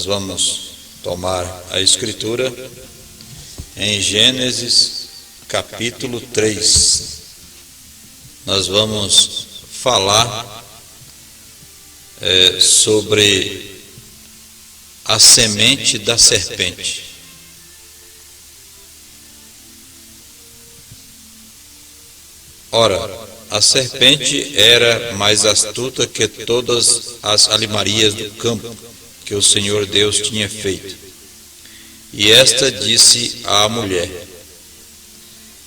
vamos tomar a Escritura em Gênesis capítulo 3. Nós vamos falar sobre a semente da serpente. Ora, a serpente era mais astuta que todas as alimarias do campo que o Senhor Deus tinha feito. E esta disse à mulher: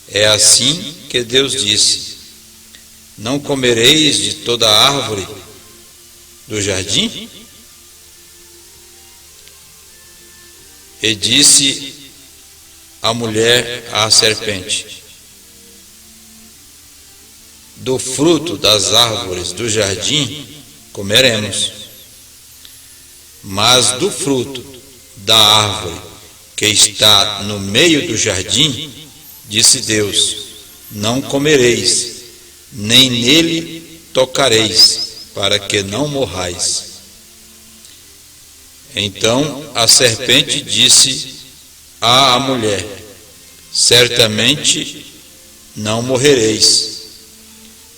é assim que Deus disse: não comereis de toda a árvore do jardim? E disse a mulher à serpente: do fruto das árvores do jardim comeremos, mas do fruto da árvore que está no meio do jardim, disse Deus, não comereis, nem nele tocareis, para que não morrais. Então a serpente disse à mulher: certamente não morrereis,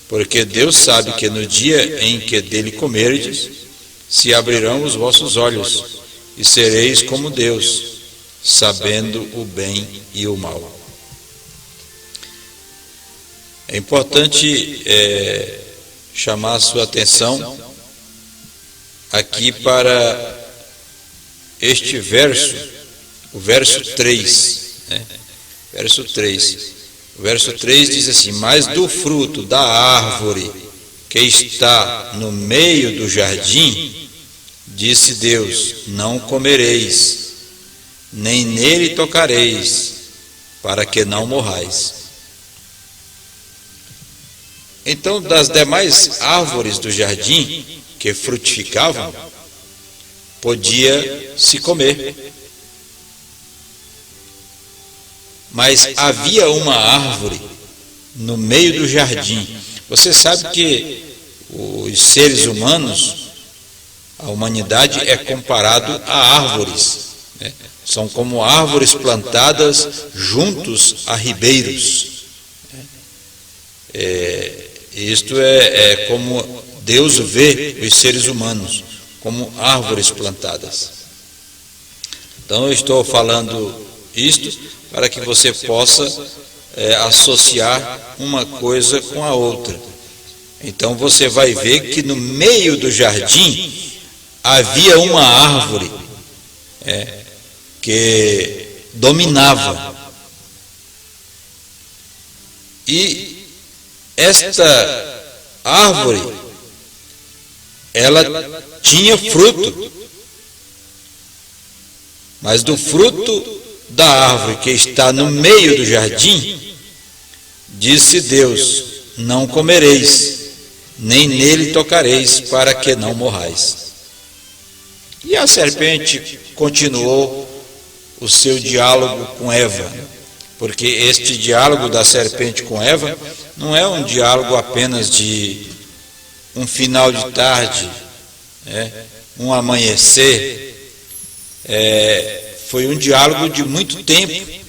porque Deus sabe que no dia em que dele comerdes, se abrirão os vossos olhos, e sereis como Deus, sabendo o bem e o mal. É importante chamar a sua atenção aqui para este verso, o verso 3. Verso 3. O verso 3 diz assim: mas do fruto da árvore que está no meio do jardim, disse Deus, não comereis, nem nele tocareis, para que não morrais. Então, das demais árvores do jardim que frutificavam, podia se comer. Mas havia uma árvore no meio do jardim. Você sabe que os seres humanos, a humanidade é comparado a árvores, né? São como árvores plantadas juntos a ribeiros. Isto é como Deus vê os seres humanos, como árvores plantadas. Então eu estou falando isto para que você possa associar uma coisa com a outra. Então você vai ver que no meio do jardim havia uma árvore que dominava. E esta árvore, ela tinha fruto, mas do fruto da árvore que está no meio do jardim, disse Deus, não comereis, nem nele tocareis, para que não morrais. E a serpente continuou o seu diálogo com Eva, porque este diálogo da serpente com Eva não é um diálogo apenas de um final de tarde, um amanhecer, foi um diálogo de muito tempo.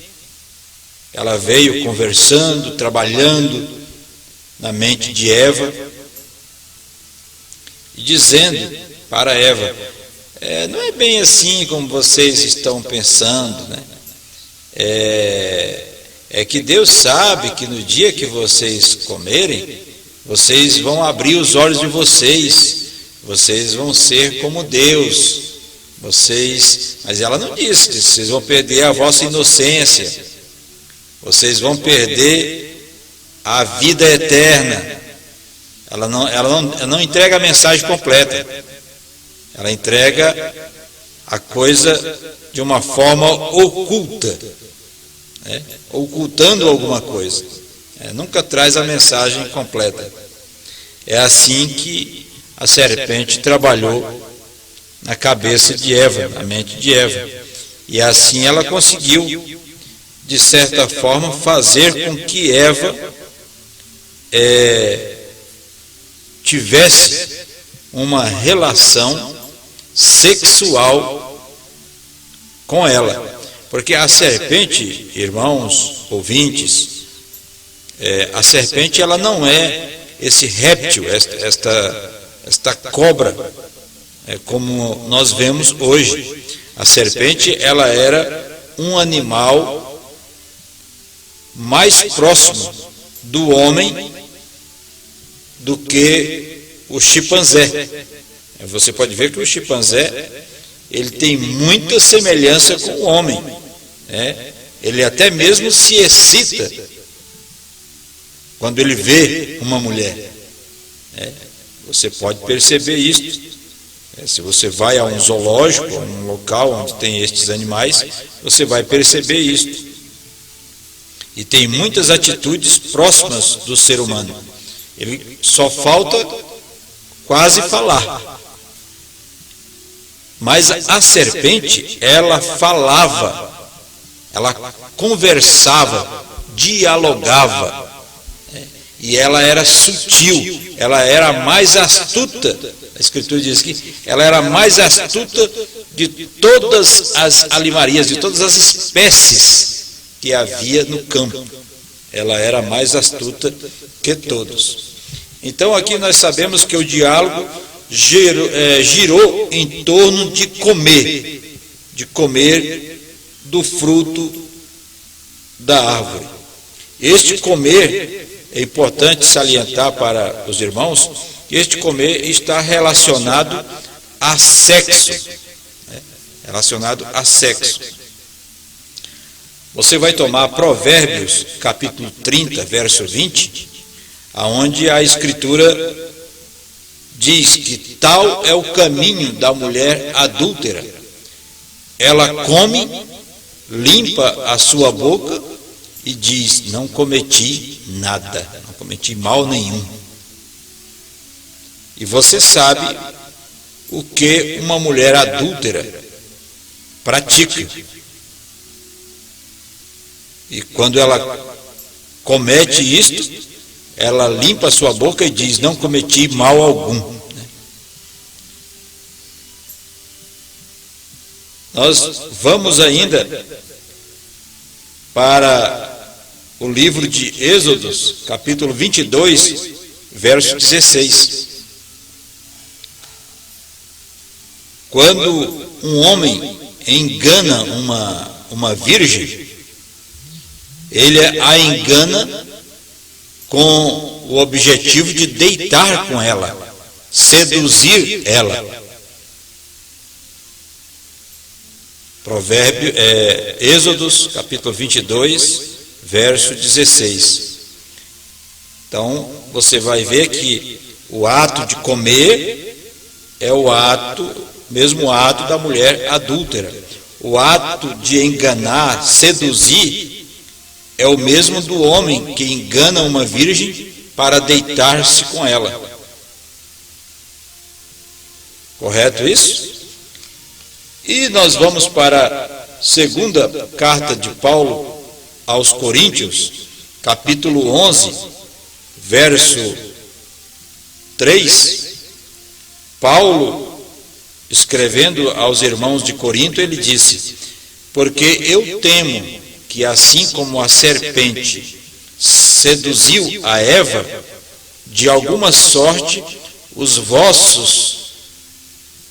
Ela veio conversando, trabalhando na mente de Eva e dizendo para Eva: não é bem assim como vocês estão pensando, né? É que Deus sabe que no dia que vocês comerem, vocês vão abrir os olhos de vocês vão ser como Deus. Mas ela não disse, vocês vão perder a vossa inocência, vocês vão perder a vida eterna. Ela não entrega a mensagem completa, ela entrega a coisa de uma forma oculta, ocultando alguma coisa, nunca traz a mensagem completa. É assim que a serpente trabalhou na cabeça de Eva, na mente de Eva, e assim ela conseguiu, de certa forma, fazer com que Eva tivesse uma relação sexual com ela. Porque a serpente, irmãos, ouvintes, a serpente ela não é esse réptil, esta cobra, como nós vemos hoje. A serpente ela era um animal mais próximo do homem do que o chimpanzé. Você pode ver que o chimpanzé ele tem muita semelhança com o homem, ele até mesmo se excita quando ele vê uma mulher. Você pode perceber isso. Se você vai a um zoológico, a um local onde tem estes animais, você vai perceber isso. E tem muitas atitudes próximas do ser humano. Ele só falta quase falar. Mas a serpente, ela falava, ela conversava, dialogava. E ela era sutil, ela era mais astuta. A Escritura diz que ela era mais astuta de todas as alimarias, de todas as espécies que havia no campo. Ela era mais astuta que todos. Então aqui nós sabemos que o diálogo girou em torno de comer do fruto da árvore. Este comer, é importante salientar para os irmãos, que este comer está relacionado a sexo. Relacionado a sexo. Você vai tomar Provérbios, capítulo 30, verso 20, aonde a Escritura diz que tal é o caminho da mulher adúltera. Ela come, limpa a sua boca e diz: não cometi nada, não cometi mal nenhum. E você sabe o que uma mulher adúltera pratica. E quando ela comete isto, ela limpa a sua boca e diz: não cometi mal algum. Nós vamos ainda para o livro de Êxodos, capítulo 22, verso 16. Quando um homem engana uma virgem, ele a engana com o objetivo de deitar com ela, seduzir ela. Êxodos, capítulo 22, verso 16. Então, você vai ver que o ato de comer é o mesmo ato da mulher adúltera. O ato de enganar, seduzir, é o mesmo do homem que engana uma virgem para deitar-se com ela. Correto isso? E nós vamos para a segunda carta de Paulo aos Coríntios, capítulo 11, verso 3. Paulo, escrevendo aos irmãos de Corinto, ele disse: porque eu temo que assim como a serpente seduziu a Eva, de alguma sorte os vossos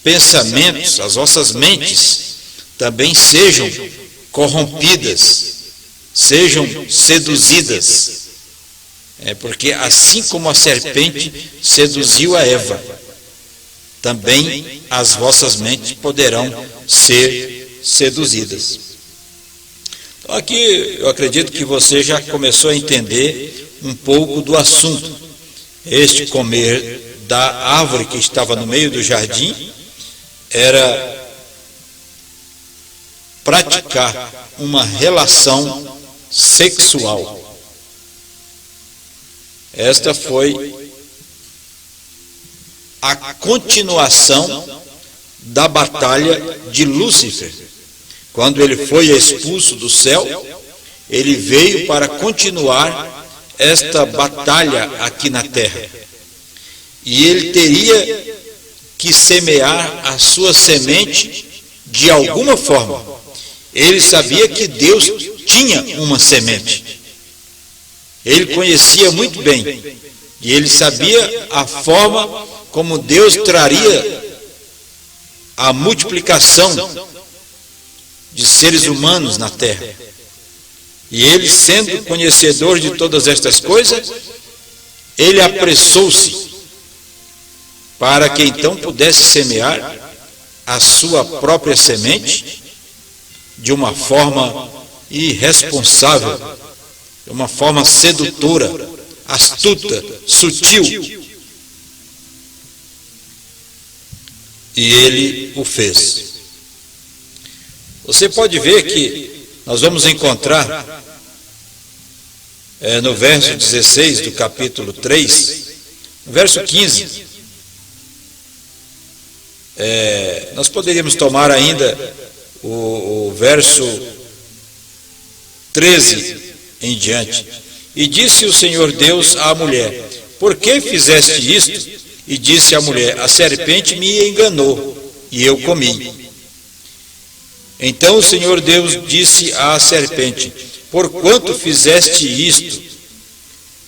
pensamentos, as vossas mentes, também sejam corrompidas, sejam seduzidas. Porque assim como a serpente seduziu a Eva, também as vossas mentes poderão ser seduzidas. Então aqui eu acredito que você já começou a entender um pouco do assunto. Este comer da árvore que estava no meio do jardim era praticar uma relação sexual. Esta foi a continuação da batalha de Lúcifer. Quando ele foi expulso do céu, ele veio para continuar esta batalha aqui na terra. E ele teria que semear a sua semente de alguma forma. Ele sabia que Deus tinha uma semente. Ele conhecia muito bem. E ele sabia a forma como Deus traria a multiplicação de seres humanos na terra. E ele, sendo conhecedor de todas estas coisas, ele apressou-se para que então pudesse semear a sua própria semente de uma forma irresponsável, de uma forma sedutora, astuta, sutil. E ele o fez. Você pode ver que nós vamos encontrar no verso 16 do capítulo 3, no verso 15, nós poderíamos tomar ainda o verso 13 em diante. E disse o Senhor Deus à mulher: por que fizeste isto? E disse a mulher: a serpente me enganou, e eu comi. Então o Senhor Deus disse à serpente: porquanto fizeste isto,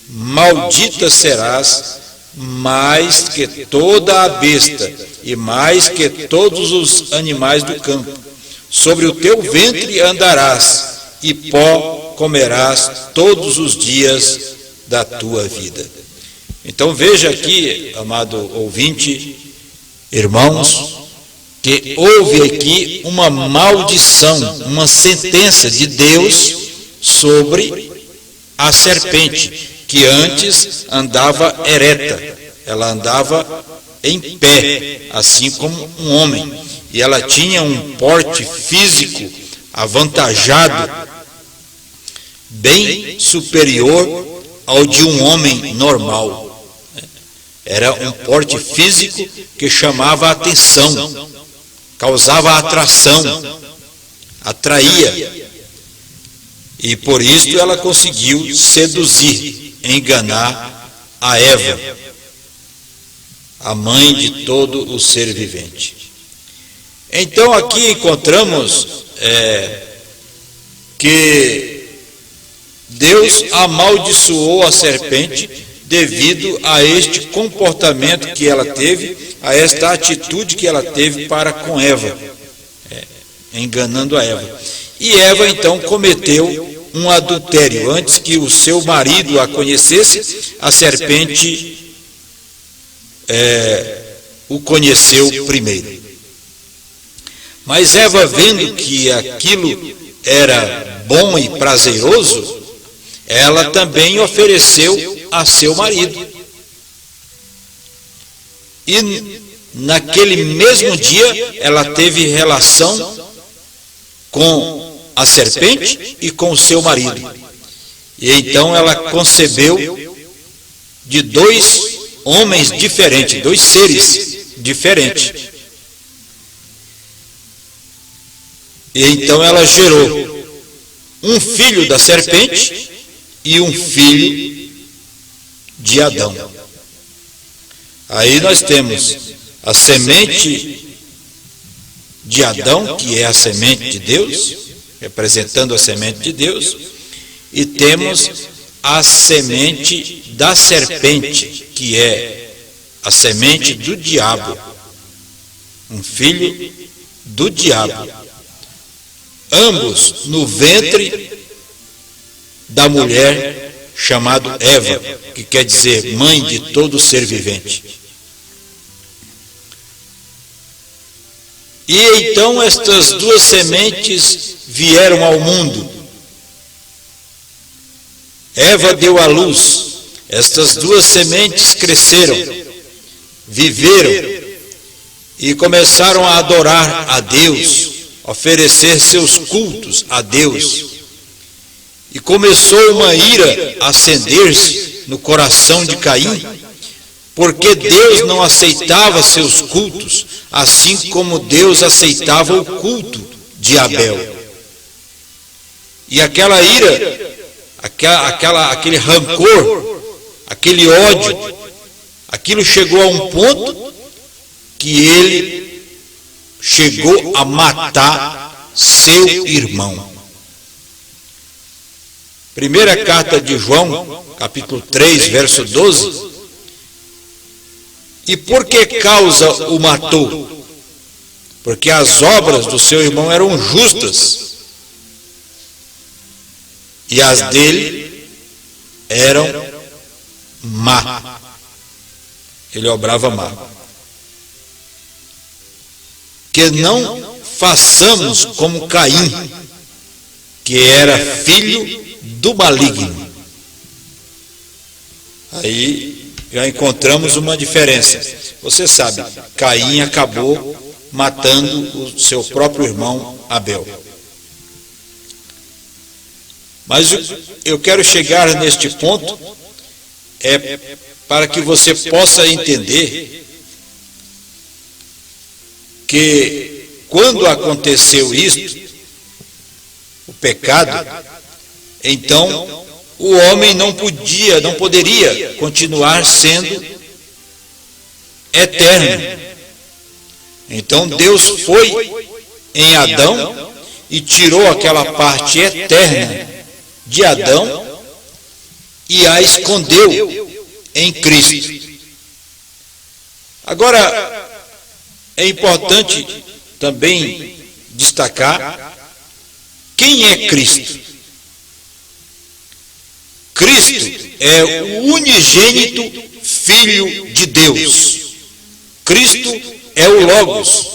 maldita serás mais que toda a besta, e mais que todos os animais do campo. Sobre o teu ventre andarás, e pó comerás todos os dias da tua vida. Então veja aqui, amado ouvinte, irmãos, que houve aqui uma maldição, uma sentença de Deus sobre a serpente, que antes andava ereta, ela andava em pé, assim como um homem, e ela tinha um porte físico avantajado, bem superior ao de um homem normal. Era um porte físico que chamava a atenção, causava atração, atraía. E por isso ela conseguiu seduzir, enganar a Eva, a mãe de todo o ser vivente. Então aqui encontramos que Deus amaldiçoou a serpente devido a este comportamento que ela teve, a esta atitude que ela teve para com Eva, enganando a Eva. E Eva então cometeu um adultério. Antes que o seu marido a conhecesse, a serpente o conheceu primeiro. Mas Eva, vendo que aquilo era bom e prazeroso, ela também ofereceu a seu marido. E naquele mesmo dia ela teve relação com a serpente e com o seu marido. E então ela concebeu de dois homens diferentes, dois seres diferentes. E então ela gerou um filho da serpente e um filho de Adão. Aí nós temos a semente de Adão, que é a semente de Deus, representando a semente de Deus, e temos a semente da serpente, que é a semente do diabo, um filho do diabo. Ambos no ventre da mulher chamado Eva, que quer dizer mãe de todo ser vivente. E então estas duas sementes vieram ao mundo. Eva deu à luz. Estas duas sementes cresceram, viveram e começaram a adorar a Deus, oferecer seus cultos a Deus. E começou uma ira a acender-se no coração de Caim, porque Deus não aceitava seus cultos, assim como Deus aceitava o culto de Abel. E aquela ira, aquele rancor, aquele ódio, aquilo chegou a um ponto que ele chegou a matar seu irmão. Primeira carta de João, capítulo 3, verso 12. E por que causa o matou? Porque as obras do seu irmão eram justas, e as dele eram má. Ele obrava má. Que não façamos como Caim, que era filho do maligno. Aí já encontramos uma diferença. Você sabe, Caim acabou matando o seu próprio irmão Abel. Mas eu quero chegar neste ponto para que você possa entender que quando aconteceu isto, o pecado, então o homem não poderia continuar sendo eterno. Então Deus foi em Adão e tirou aquela parte eterna de Adão e a escondeu em Cristo. Agora, é importante também destacar quem é Cristo. Cristo é o unigênito Filho de Deus. Cristo é o Logos.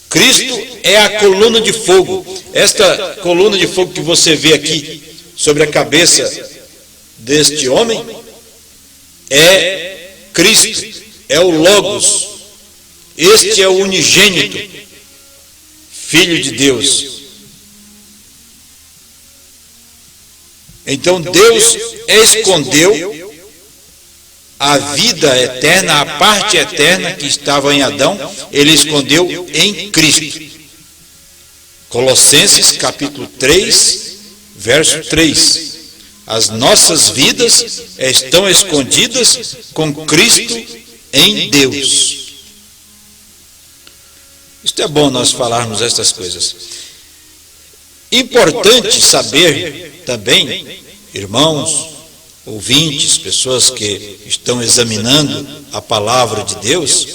Cristo é a coluna de fogo. Esta coluna de fogo que você vê aqui sobre a cabeça deste homem é Cristo, é o Logos. Este é o unigênito Filho de Deus. Então Deus escondeu a vida eterna, a parte eterna que estava em Adão, ele escondeu em Cristo. Colossenses capítulo 3, verso 3. As nossas vidas estão escondidas com Cristo em Deus. Isto é bom nós falarmos estas coisas. Importante saber também, irmãos, ouvintes, pessoas que estão examinando a palavra de Deus,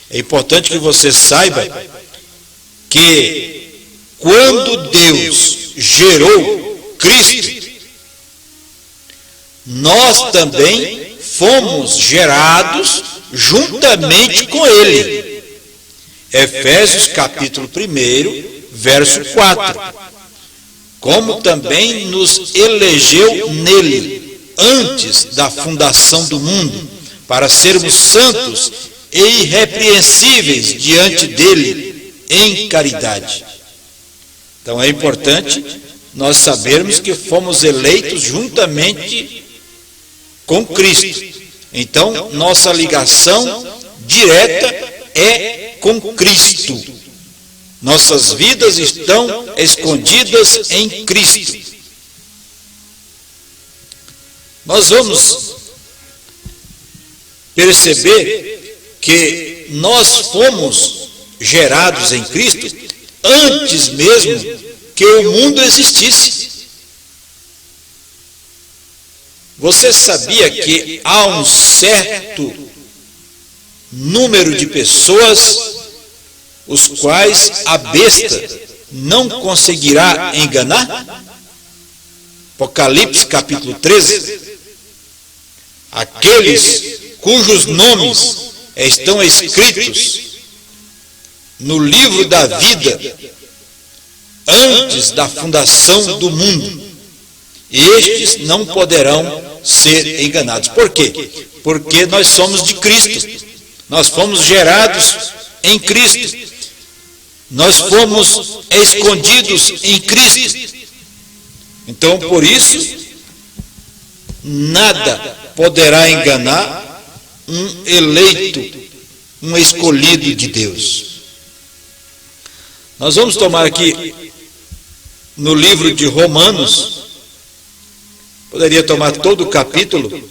é importante que você saiba que quando Deus gerou Cristo, nós também fomos gerados juntamente com Ele. Efésios capítulo 1, verso 4. Como também nos elegeu nele, antes da fundação do mundo, para sermos santos e irrepreensíveis diante dele em caridade. Então é importante nós sabermos que fomos eleitos juntamente com Cristo. Então nossa ligação direta é com Cristo. Nossas vidas estão escondidas em Cristo. Nós vamos perceber que nós fomos gerados em Cristo antes mesmo que o mundo existisse. Você sabia que há um certo número de pessoas os quais a besta não conseguirá enganar? Apocalipse capítulo 13. Aqueles cujos nomes estão escritos no livro da vida antes da fundação do mundo, estes não poderão ser enganados. Por quê? Porque nós somos de Cristo, nós fomos gerados em Cristo, nós fomos escondidos em Cristo. Então, por isso, nada poderá enganar um eleito, um escolhido de Deus. Nós vamos tomar aqui no livro de Romanos, poderia tomar todo o capítulo,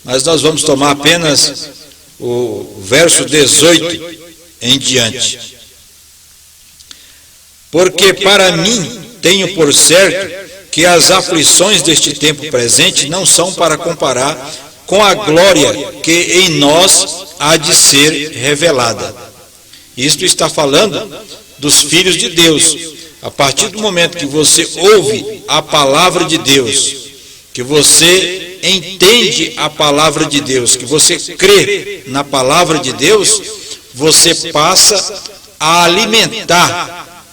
mas nós vamos tomar apenas o verso 18 em diante. Porque para mim tenho por certo que as aflições deste tempo presente não são para comparar com a glória que em nós há de ser revelada. Isto está falando dos filhos de Deus. A partir do momento que você ouve a palavra de Deus, que você entende a palavra de Deus, que você crê na palavra de Deus, você passa a alimentar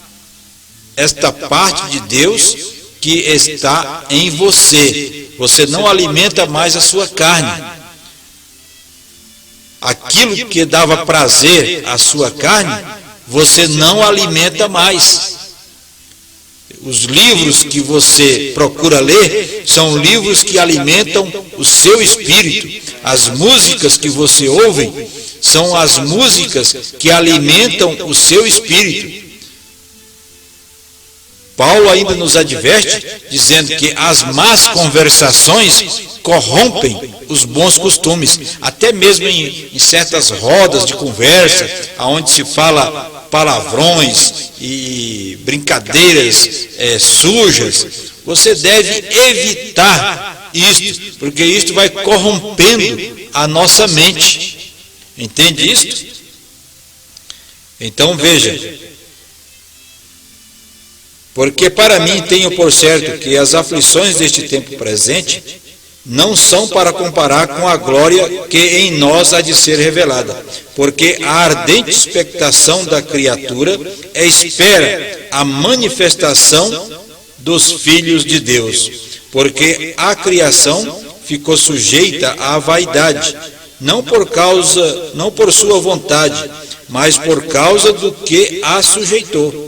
esta parte de Deus que está em você. Você não alimenta mais a sua carne. Aquilo que dava prazer à sua carne, você não alimenta mais. Os livros que você procura ler são livros que alimentam o seu espírito. As músicas que você ouve são as músicas que alimentam o seu espírito. Paulo ainda nos adverte, dizendo que as más conversações corrompem os bons costumes. Até mesmo em certas rodas de conversa, onde se fala palavrões e brincadeiras sujas, você deve evitar isto, porque isto vai corrompendo a nossa mente. Entende isto? Então veja, porque para mim tenho por certo que as aflições deste tempo presente não são para comparar com a glória que em nós há de ser revelada, porque a ardente expectação da criatura espera a manifestação dos filhos de Deus, porque a criação ficou sujeita à vaidade, não por sua vontade, mas por causa do que a sujeitou,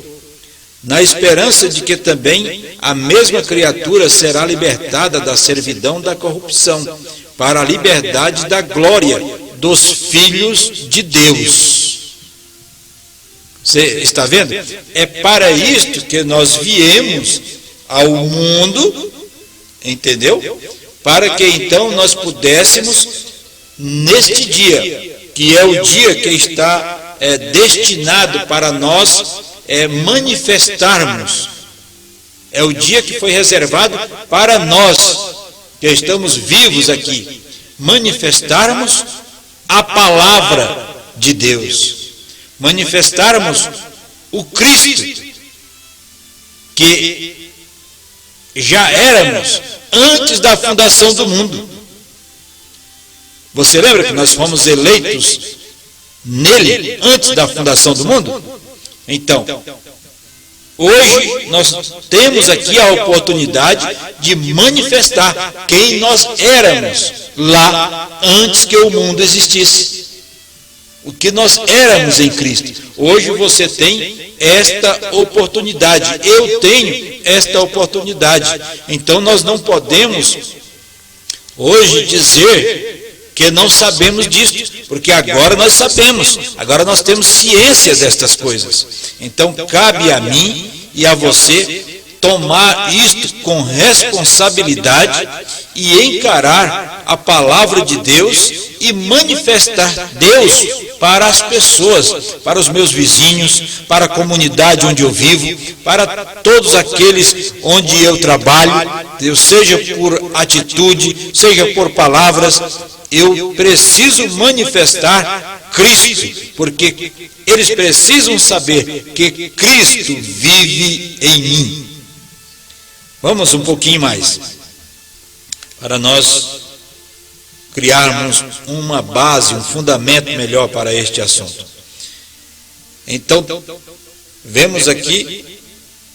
na esperança de que também a mesma criatura será libertada da servidão da corrupção, para a liberdade da glória dos filhos de Deus. Você está vendo? É para isto que nós viemos ao mundo, entendeu? Para que então nós pudéssemos, neste dia, que é o dia que está destinado para nós manifestarmos, é o dia que foi reservado para nós, que estamos vivos aqui, manifestarmos a palavra de Deus, manifestarmos o Cristo, que já éramos antes da fundação do mundo. Você lembra que nós fomos eleitos nele antes da fundação do mundo? Então, hoje nós temos aqui a oportunidade de manifestar quem nós éramos lá antes que o mundo existisse. O que nós éramos em Cristo. Hoje você tem esta oportunidade. Eu tenho esta oportunidade. Então nós não podemos hoje dizer que não sabemos disso, porque agora nós sabemos, agora nós temos ciência destas coisas. Então cabe a mim e a você tomar isto com responsabilidade e encarar a palavra de Deus e manifestar Deus para as pessoas, para os meus vizinhos, para a comunidade onde eu vivo, para todos aqueles onde eu trabalho, seja por atitude, seja por palavras. Eu preciso manifestar Cristo, porque eles precisam saber que Cristo vive em mim. Vamos um pouquinho mais, para nós criarmos uma base, um fundamento melhor para este assunto. Então, vemos aqui,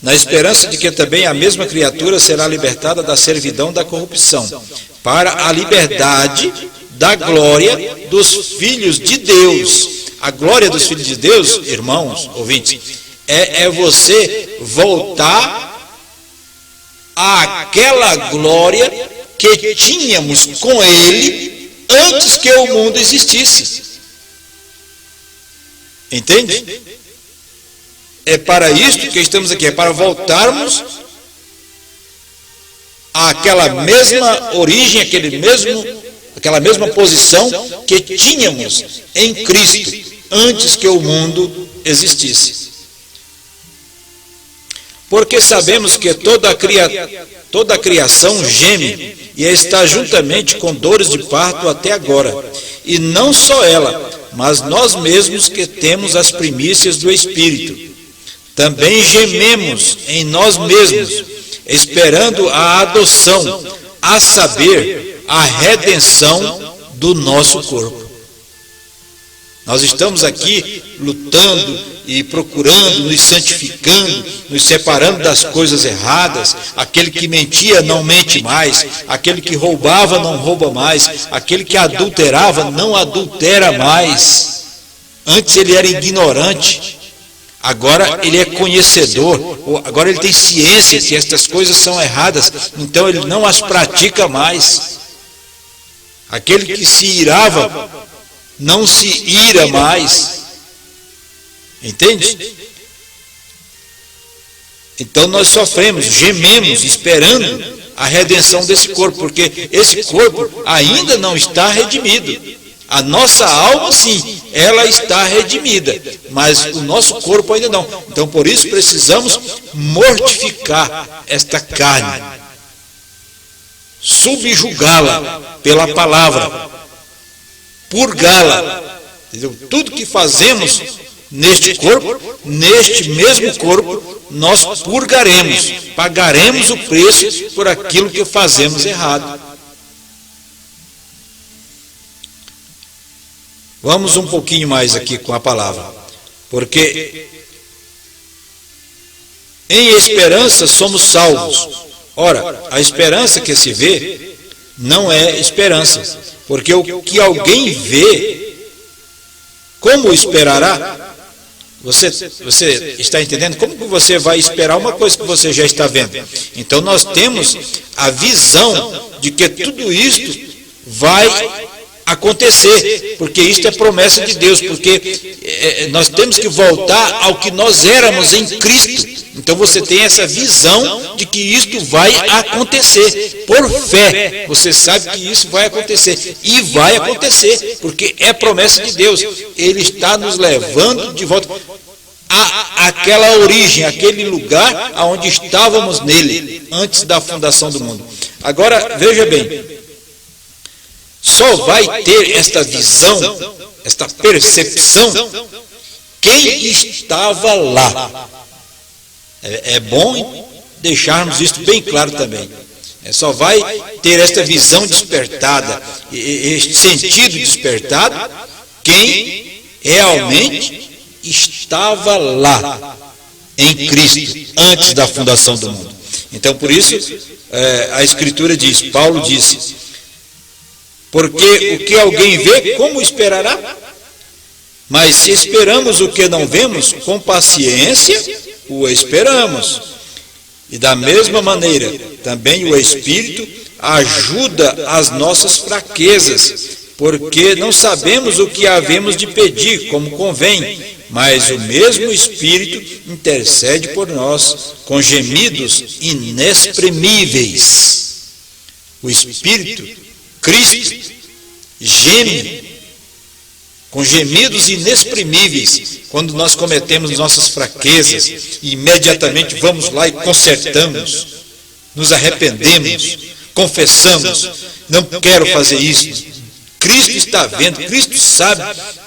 na esperança de que também a mesma criatura será libertada da servidão da corrupção, para a liberdade da glória dos filhos de Deus. A glória dos filhos de Deus, irmãos, ouvintes, é você voltar àquela glória que tínhamos com Ele antes que o mundo existisse. Entende? É para isto que estamos aqui, é para voltarmos àquela mesma origem, aquela mesma posição que tínhamos em Cristo antes que o mundo existisse. Porque sabemos que toda a criação geme e está juntamente com dores de parto até agora. E não só ela, mas nós mesmos que temos as primícias do Espírito. Também gememos em nós mesmos, esperando a adoção, a saber, a redenção do nosso corpo. Nós estamos aqui lutando e procurando, nos santificando, nos separando das coisas erradas. Aquele que mentia não mente mais, aquele que roubava não rouba mais, aquele que adulterava não adultera mais. Antes ele era ignorante, agora ele é conhecedor, agora ele tem ciência que estas coisas são erradas, então ele não as pratica mais. Aquele que se irava não se ira mais. Entende? Então nós sofremos, gememos, esperando a redenção desse corpo, porque esse corpo ainda não está redimido. A nossa alma, sim, ela está redimida, mas o nosso corpo ainda não. Então por isso precisamos mortificar esta carne, subjugá-la pela palavra, purgá-la. Tudo que fazemos neste corpo, neste mesmo corpo, nós purgaremos, pagaremos o preço por aquilo que fazemos errado. Vamos um pouquinho mais aqui com a palavra, porque em esperança somos salvos. Ora, a esperança que se vê não é esperança, porque o que alguém vê, como esperará? Você está entendendo? Como que você vai esperar uma coisa que você já está vendo? Então nós temos a visão de que tudo isto vai acontecer, porque isto é promessa de Deus, porque nós temos que voltar ao que nós éramos em Cristo. Então você tem essa visão de que isto vai acontecer. Por fé, você sabe que isso vai acontecer. E vai acontecer, porque é promessa de Deus. Ele está nos levando de volta àquela origem, àquele lugar onde estávamos nele, antes da fundação do mundo. Agora, veja bem, só vai ter esta visão, esta percepção, quem estava lá. É bom deixarmos isso bem claro também. Só vai ter esta visão despertada, este sentido despertado, quem realmente estava lá em Cristo, antes da fundação do mundo. Então, por isso, a Escritura diz, Paulo disse, porque o que alguém vê, como esperará? Mas se esperamos o que não vemos, com paciência o esperamos. E da mesma maneira, também o Espírito ajuda as nossas fraquezas, porque não sabemos o que havemos de pedir, como convém, mas o mesmo Espírito intercede por nós com gemidos inexprimíveis. O Espírito, Cristo, geme com gemidos inexprimíveis quando nós cometemos nossas fraquezas, e imediatamente vamos lá e consertamos, nos arrependemos, confessamos, não quero fazer isso. Cristo está vendo, Cristo sabe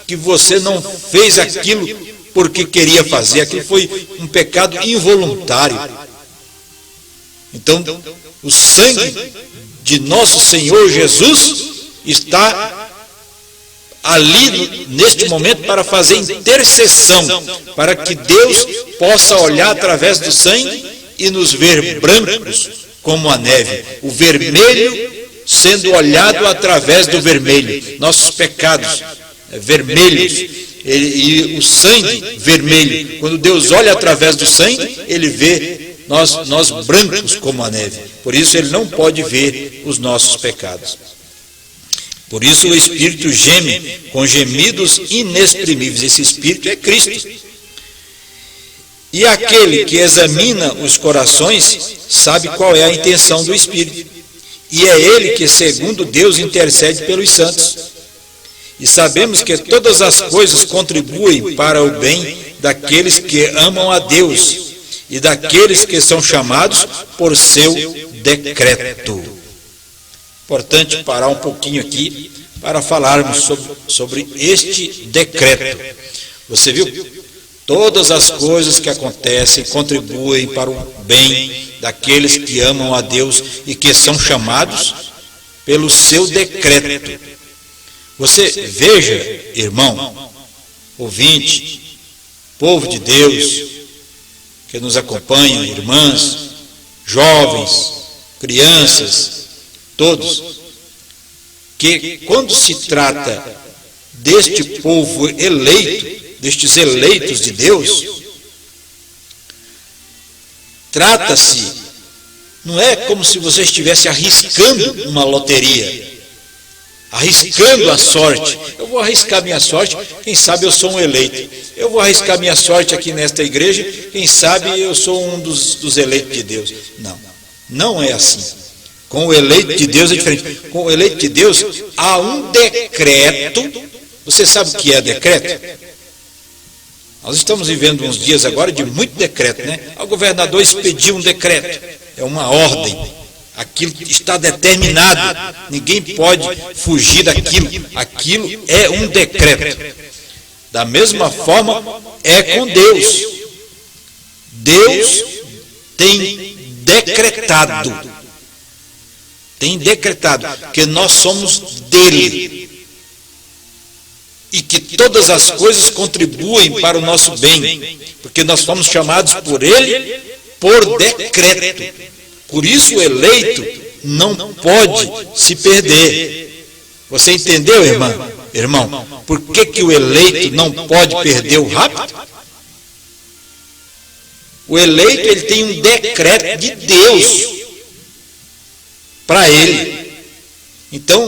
que você não fez aquilo porque queria fazer, aquilo foi um pecado involuntário. Então, o sangue de nosso Senhor Jesus está ali, neste momento, para fazer intercessão, para que Deus possa olhar através do sangue e nos ver brancos como a neve, o vermelho sendo olhado através do vermelho, nossos pecados vermelhos, e o sangue vermelho. Quando Deus olha através do sangue, Ele vê nós brancos como a neve. Por isso Ele não pode ver os nossos pecados. Por isso o Espírito geme com gemidos inexprimíveis. Esse Espírito é Cristo. E aquele que examina os corações sabe qual é a intenção do Espírito. E é Ele que, segundo Deus, intercede pelos santos. E sabemos que todas as coisas contribuem para o bem daqueles que amam a Deus e daqueles que são chamados por seu decreto. Importante parar um pouquinho aqui para falarmos sobre este decreto. Você viu? Todas as coisas que acontecem contribuem para o bem daqueles que amam a Deus e que são chamados pelo seu decreto. Você veja, irmão, ouvinte, povo de Deus, que nos acompanham, irmãs, jovens, crianças, todos, que quando se trata deste povo eleito, destes eleitos de Deus, trata-se, não é como se você estivesse arriscando uma loteria, arriscando a sorte. Eu vou arriscar minha sorte, quem sabe eu sou um eleito. Eu vou arriscar minha sorte aqui nesta igreja, quem sabe eu sou um dos eleitos de Deus. Não, não é assim. Com o eleito de Deus é diferente. Com o eleito de Deus há um decreto. Você sabe o que é decreto? Nós estamos vivendo uns dias agora de muito decreto, né? O governador expediu um decreto, é uma ordem, aquilo está determinado, ninguém pode fugir daquilo, aquilo é um decreto. Da mesma forma é com Deus. Deus tem decretado que nós somos dele. E que todas as coisas contribuem para o nosso bem, porque nós fomos chamados por Ele por decreto. Por isso o eleito não pode se perder. Você entendeu, irmão? Por que o eleito não pode perder o rapto? O eleito, ele tem um decreto de Deus para ele. Então,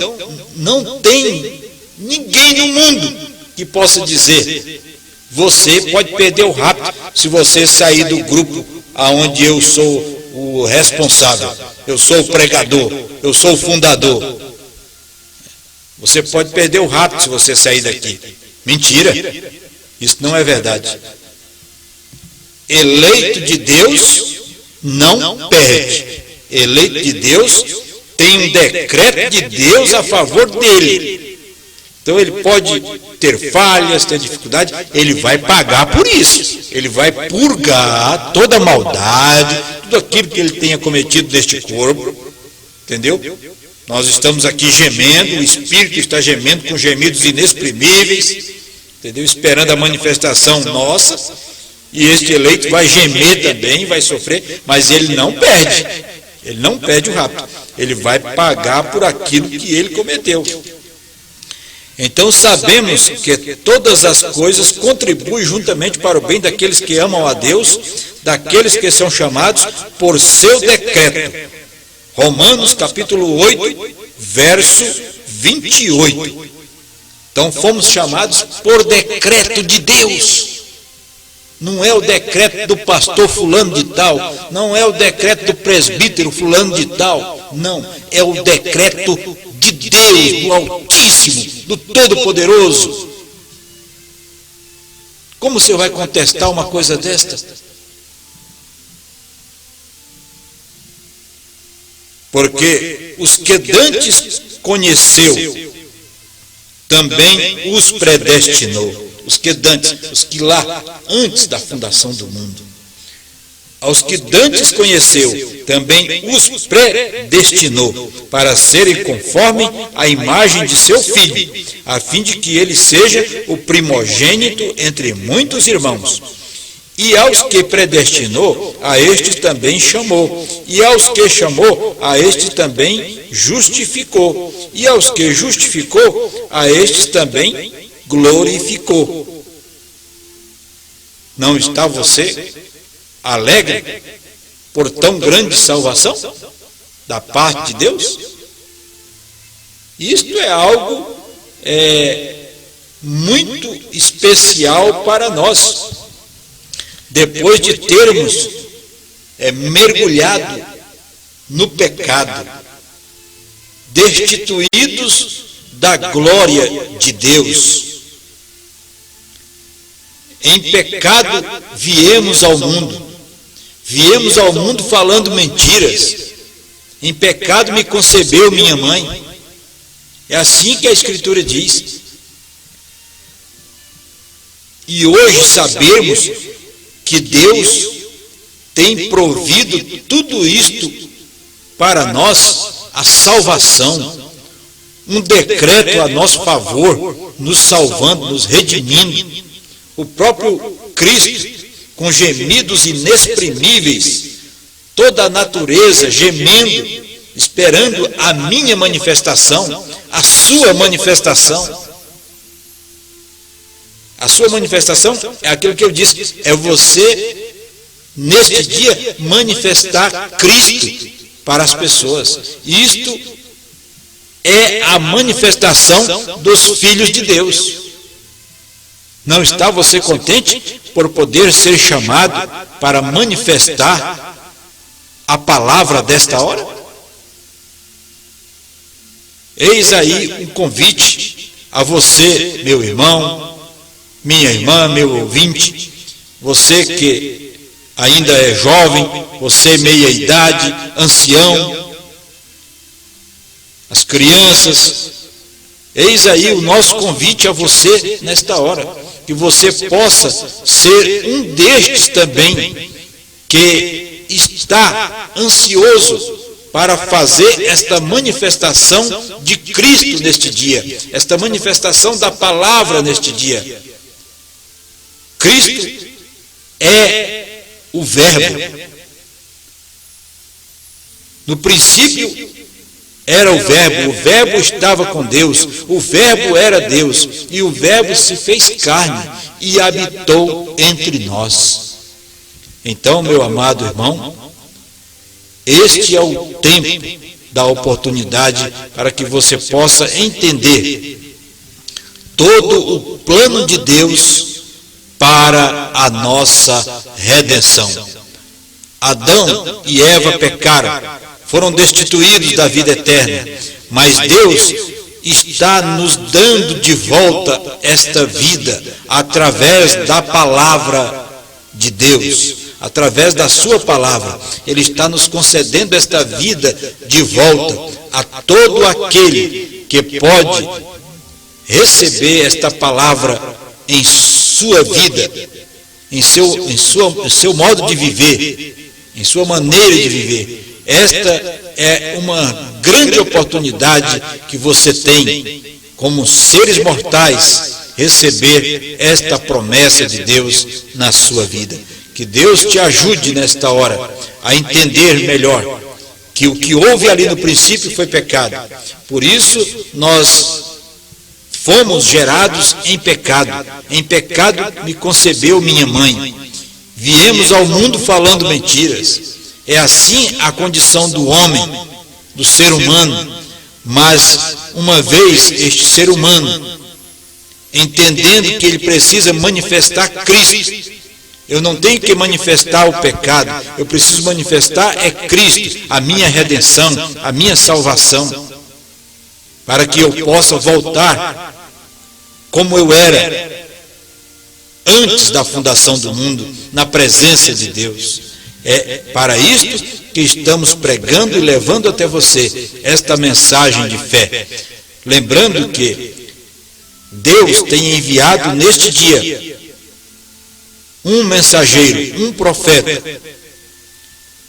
não tem ninguém no mundo que possa dizer: você pode perder o rapto se você sair do grupo aonde eu sou o responsável, eu sou o pregador, eu sou o fundador. Você pode perder o rapto se você sair daqui. Mentira, isso não é verdade. Eleito de Deus não perde. Eleito de Deus tem um decreto de Deus a favor dele. Então ele pode ter falhas, ter dificuldade, ele vai pagar por isso. Ele vai purgar toda a maldade, tudo aquilo que ele tenha cometido deste corpo. Entendeu? Nós estamos aqui gemendo, o Espírito está gemendo com gemidos inexprimíveis, entendeu? Esperando a manifestação nossa, e este eleito vai gemer também, vai sofrer, mas ele não perde. Ele não perde o rapto. Ele vai pagar por aquilo que ele cometeu. Então sabemos que todas as coisas contribuem juntamente para o bem daqueles que amam a Deus, daqueles que são chamados por seu decreto. Romanos capítulo 8, verso 28. Então fomos chamados por decreto de Deus. Não é o decreto do pastor fulano de tal, não é o decreto do presbítero fulano de tal, não, é o decreto de Deus, do Altíssimo, do Todo-Poderoso. Como você vai contestar uma coisa desta? Porque os que dantes conheceu, também os predestinou. Os que dantes, os que lá, antes da fundação do mundo. Aos que dantes conheceu, também os predestinou, para serem conforme a imagem de seu Filho, a fim de que ele seja o primogênito entre muitos irmãos. E aos que predestinou, a estes também chamou. E aos que chamou, a estes também justificou. E aos que justificou, a estes também glorificou. Não está você alegre por tão grande salvação da parte de Deus? Isto é algo muito especial para nós. Depois de termos mergulhado no pecado, destituídos da glória de Deus, em pecado viemos ao mundo, Viemos ao mundo falando mentiras. Em pecado me concebeu minha mãe. É assim que a Escritura diz. E hoje sabemos que Deus tem provido tudo isto para nós, a salvação, um decreto a nosso favor, nos salvando, nos redimindo. O próprio Cristo, com gemidos inexprimíveis, toda a natureza gemendo, esperando a minha manifestação, a sua manifestação. A sua manifestação é aquilo que eu disse, é você, neste dia, manifestar Cristo para as pessoas. Isto é a manifestação dos filhos de Deus. Não está você contente por poder ser chamado para manifestar a palavra desta hora? Eis aí um convite a você, meu irmão, minha irmã, meu ouvinte, você que ainda é jovem, você meia idade, ancião, as crianças. Eis aí o nosso convite a você nesta hora, que você possa ser um destes também, que está ansioso para fazer esta manifestação de Cristo neste dia, esta manifestação da palavra neste dia. Cristo é o Verbo. No princípio era o Verbo estava com Deus, o Verbo era Deus, e o Verbo se fez carne e habitou entre nós. Então, meu amado irmão, este é o tempo da oportunidade para que você possa entender todo o plano de Deus para a nossa redenção. Adão e Eva pecaram, foram destituídos da vida eterna, mas Deus está nos dando de volta esta vida através da palavra de Deus, através da sua palavra. Ele está nos concedendo esta vida de volta a todo aquele que pode receber esta palavra em sua vida, em seu modo de viver, em sua maneira de viver. Esta é uma grande oportunidade que você tem, como seres mortais, receber esta promessa de Deus na sua vida. Que Deus te ajude nesta hora a entender melhor que o que houve ali no princípio foi pecado. Por isso, nós fomos gerados em pecado. Em pecado me concebeu minha mãe. Viemos ao mundo falando mentiras. É assim a condição do homem, do ser humano. Mas, uma vez este ser humano, entendendo que ele precisa manifestar Cristo, eu não tenho que manifestar o pecado, eu preciso manifestar é Cristo, a minha redenção, a minha salvação, para que eu possa voltar como eu era antes da fundação do mundo, na presença de Deus. É para isto que estamos pregando e levando até você esta mensagem de fé. Lembrando que Deus tem enviado neste dia um mensageiro, um profeta,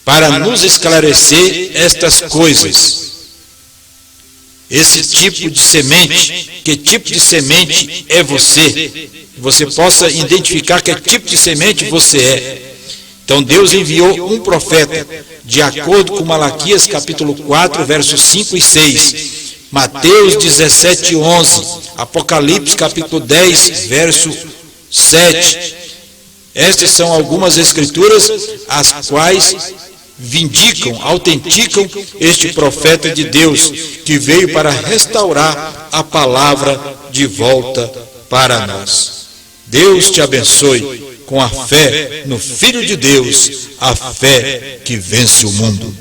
para nos esclarecer estas coisas. Esse tipo de semente, que tipo de semente é você? Você possa identificar que tipo de semente você é. Então Deus enviou um profeta, de acordo com Malaquias capítulo 4, versos 5 e 6, Mateus 17, 11, Apocalipse capítulo 10, verso 7. Estas são algumas escrituras as quais vindicam, autenticam este profeta de Deus, que veio para restaurar a palavra de volta para nós. Deus te abençoe com a fé no Filho de Deus, a fé que vence o mundo.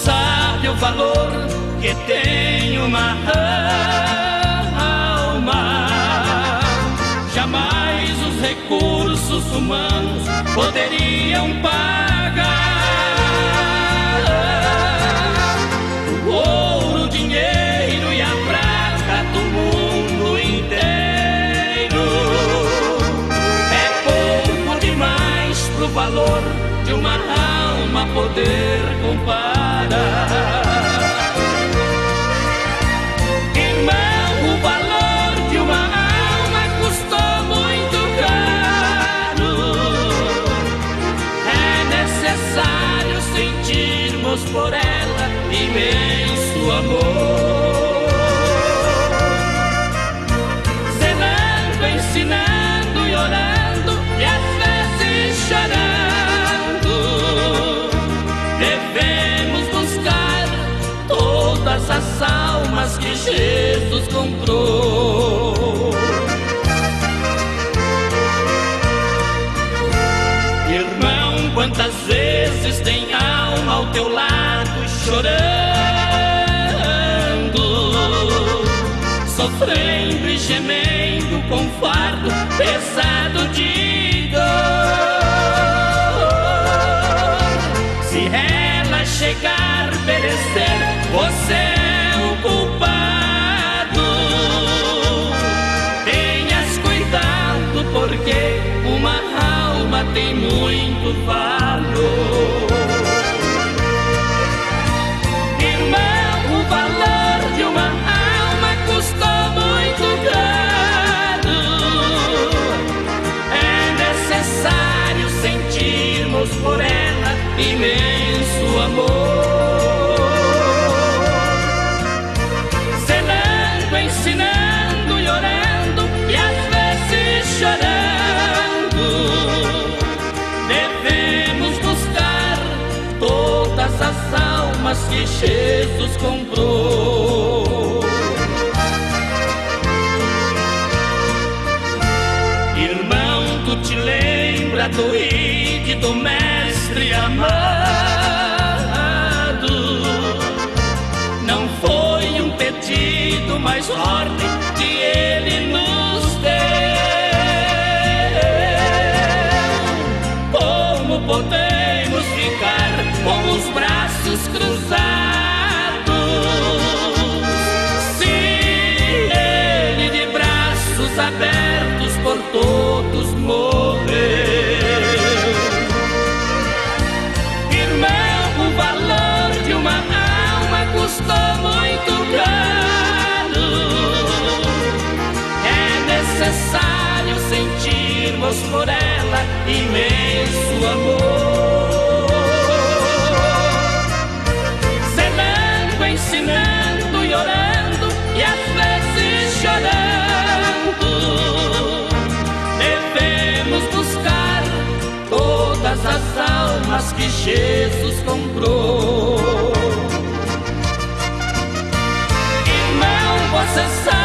sabe o valor que tem uma alma. Jamais os recursos humanos poderiam pagar o ouro, o dinheiro e a prata do mundo inteiro. É pouco demais pro valor de uma alma poder comparar. Irmão, o valor de uma alma custou muito caro. É necessário sentirmos por ela imenso amor. Zelando, ensinando e orando, e às vezes chorando, devemos buscar todas as almas que Jesus comprou. Irmão, quantas vezes tem alma ao teu lado chorando, sofrendo e gemendo com fardo pesado de dor. Se ela chegar a perecer, você é o culpado. Tenhas cuidado, porque uma alma tem muito valor. Irmão, o valor de uma alma custou muito caro. É necessário sentirmos por ela imenso amor. Zelando, ensinando e orando, e às vezes chorando, devemos buscar todas as almas que Jesus comprou. Irmão, tu te lembra do ide do mestre amado? Não foi um pedido, mas ordem que ele nos deu. Como podemos ficar com os braços cruzados, se ele de braços abertos por todos morreu? Irmão, o valor de uma alma custou muito caro. É necessário sentirmos por ela imenso amor. Zelando, ensinando e orando, e às vezes chorando, devemos buscar todas as almas que Jesus comprou. Irmão, você sabe